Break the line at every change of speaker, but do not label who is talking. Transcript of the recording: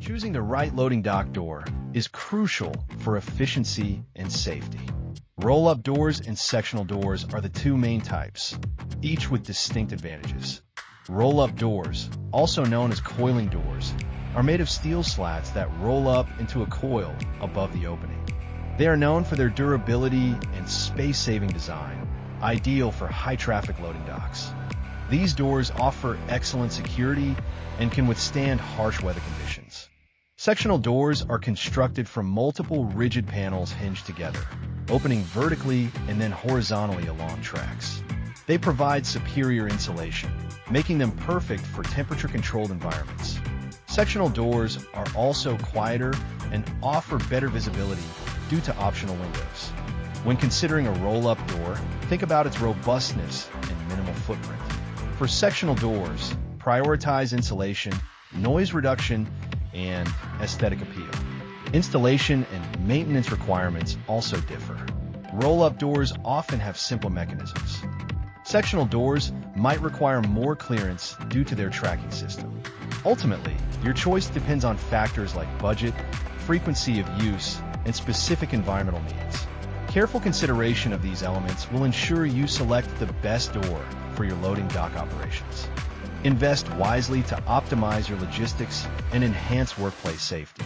Choosing the right loading dock door is crucial for efficiency and safety. Roll-up doors and sectional doors are the two main types, each with distinct advantages. Roll-up doors, also known as coiling doors, are made of steel slats that roll up into a coil above the opening. They are known for their durability and space-saving design, ideal for high-traffic loading docks. These doors offer excellent security and can withstand harsh weather conditions. Sectional doors are constructed from multiple rigid panels hinged together, opening vertically and then horizontally along tracks. They provide superior insulation, making them perfect for temperature-controlled environments. Sectional doors are also quieter and offer better visibility due to optional windows. When considering a roll-up door, think about its robustness and minimal footprint. For sectional doors, prioritize insulation, noise reduction, and aesthetic appeal. Installation and maintenance requirements also differ. Roll-up doors often have simple mechanisms. Sectional doors might require more clearance due to their tracking system. Ultimately, your choice depends on factors like budget, frequency of use, and specific environmental needs. Careful consideration of these elements will ensure you select the best door for your loading dock operations. Invest wisely to optimize your logistics and enhance workplace safety.